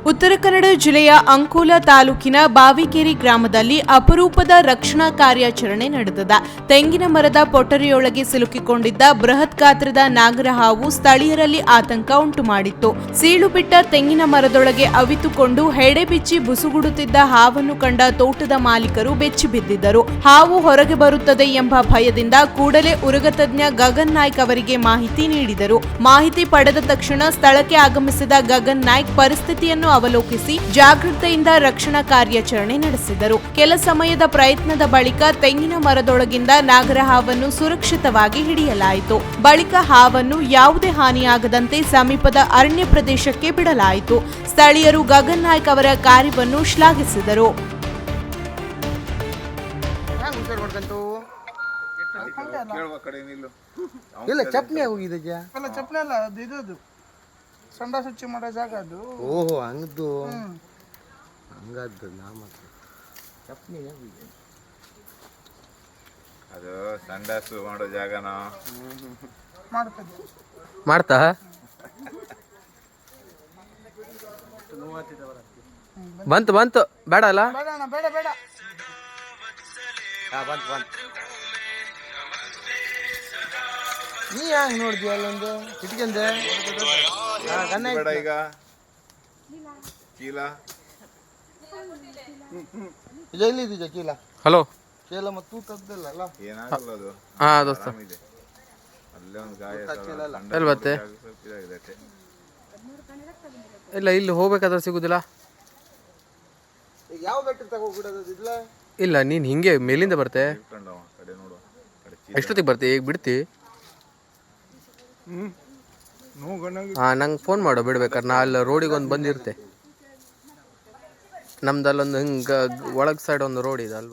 ಉತ್ತರ ಕನ್ನಡ ಜಿಲ್ಲೆಯ ಅಂಕೋಲಾ ತಾಲೂಕಿನ ಬಾವಿಕೇರಿ ಗ್ರಾಮದಲ್ಲಿ ಅಪರೂಪದ ರಕ್ಷಣಾ ಕಾರ್ಯಾಚರಣೆ ನಡೆದಿದೆ. ತೆಂಗಿನ ಮರದ ಪೊಟರಿಯೊಳಗೆ ಸಿಲುಕಿಕೊಂಡಿದ್ದ ಬೃಹತ್ ಗಾತ್ರದ ನಾಗರಹಾವು ಸ್ಥಳೀಯರಲ್ಲಿ ಆತಂಕ ಉಂಟು ಮಾಡಿತ್ತು. ಸೀಳು ಬಿಟ್ಟ ತೆಂಗಿನ ಮರದೊಳಗೆ ಅವಿತುಕೊಂಡು ಹೆಡೆ ಬಿಚ್ಚಿ ಬುಸುಗುಡುತ್ತಿದ್ದ ಹಾವನ್ನು ಕಂಡ ತೋಟದ ಮಾಲೀಕರು ಬೆಚ್ಚಿಬಿದ್ದಿದ್ದರು. ಹಾವು ಹೊರಗೆ ಬರುತ್ತದೆ ಎಂಬ ಭಯದಿಂದ ಕೂಡಲೇ ಉರಗ ತಜ್ಞ ಗಗನ್ ನಾಯ್ಕ್ ಅವರಿಗೆ ಮಾಹಿತಿ ನೀಡಿದರು. ಮಾಹಿತಿ ಪಡೆದ ತಕ್ಷಣ ಸ್ಥಳಕ್ಕೆ ಆಗಮಿಸಿದ ಗಗನ್ ನಾಯ್ಕ್ ಪರಿಸ್ಥಿತಿಯನ್ನು ಅವಲೋಕಿಸಿ ಜಾಗೃತೆಯಿಂದ ರಕ್ಷಣಾ ಕಾರ್ಯಾಚರಣೆ ನಡೆಸಿದರು. ಕೆಲ ಸಮಯದ ಪ್ರಯತ್ನದ ಬಳಿಕ ತೆಂಗಿನ ಮರದೊಳಗಿಂದ ನಾಗರಹಾವನ್ನು ಸುರಕ್ಷಿತವಾಗಿ ಹಿಡಿಯಲಾಯಿತು. ಬಳಿಕ ಹಾವನ್ನು ಯಾವುದೇ ಹಾನಿಯಾಗದಂತೆ ಸಮೀಪದ ಅರಣ್ಯ ಪ್ರದೇಶಕ್ಕೆ ಬಿಡಲಾಯಿತು. ಸ್ಥಳೀಯರು ಗಗನ್ ನಾಯ್ಕ್ ಅವರ ಕಾರ್ಯವನ್ನು ಶ್ಲಾಘಿಸಿದರು. ಸಂಡ ಸ್ವಚ್ಛ ಮಾಡೋ ಜಾಗ ಅದು. ಓಹೋ ಹಂಗದ್ದು ಹಂಗದ್ದು ಚಪ್ನಿ ಅದು ಸಂಡಾಸು ಮಾಡೋ ಜಾಗನ ಮಾಡ್ತಾ ಬಂತು ಬಂತು ಬೇಡ ಅಲ್ಲ ಬೇಡ ಬೇಡ ನೀ ಹಂಗ ನೋಡಿದ್ವಿ ಅಲ್ಲೊಂದು ಇಟ್ಕೊಂಡೆ ಬೇಡ ಈಗ ಚೀಲ ಎಲ್ಲಿದ್ದೀಯ ಚೀಲ? ಹಲೋ ಚೀಲ ಮತ್ತು ತೂಕದ್ದಿಲ್ಲ ಅಲ್ಲ ಏನಾಗಲ್ಲ ಅದು. ಹಾ ದೋಸ್ತ ಅಲ್ಲೇ ಒಂದು ಗಾಯ ಎಲ್ಲಿ ಬತ್ತೆ ಇಲ್ಲ ಇಲ್ಲಿ ಹೋಗ್ಬೇಕಾದ್ರೆ ಸಿಗುದಿಲ್ಲ. ಯಾವ ಬೆಟ್ಟ ತಗೋಬಿಡೋದು ಇಲ್ಲ ಇಲ್ಲ ನೀನ್ ಹಿಂಗೆ ಮೇಲಿಂದ ಬರ್ತೆ ಕಡೆ ನೋಡುವ ಎಷ್ಟೊತ್ತಿಗೆ ಬರ್ತಿ ಈಗ ಬಿಡ್ತಿ? ಹಾ ನಂಗೆ ಫೋನ್ ಮಾಡೋ ಬಿಡ್ಬೇಕಾರೆ ನಾ ಅಲ್ಲಿ ರೋಡಿಗೆ ಒಂದು ಬಂದಿರ್ತೆ. ನಮ್ದಲ್ಲೊಂದು ಹಿಂಗೆ ಒಳಗ್ ಸೈಡ್ ಒಂದು ರೋಡ್ ಇದೆ ಅಲ್ಲಿ.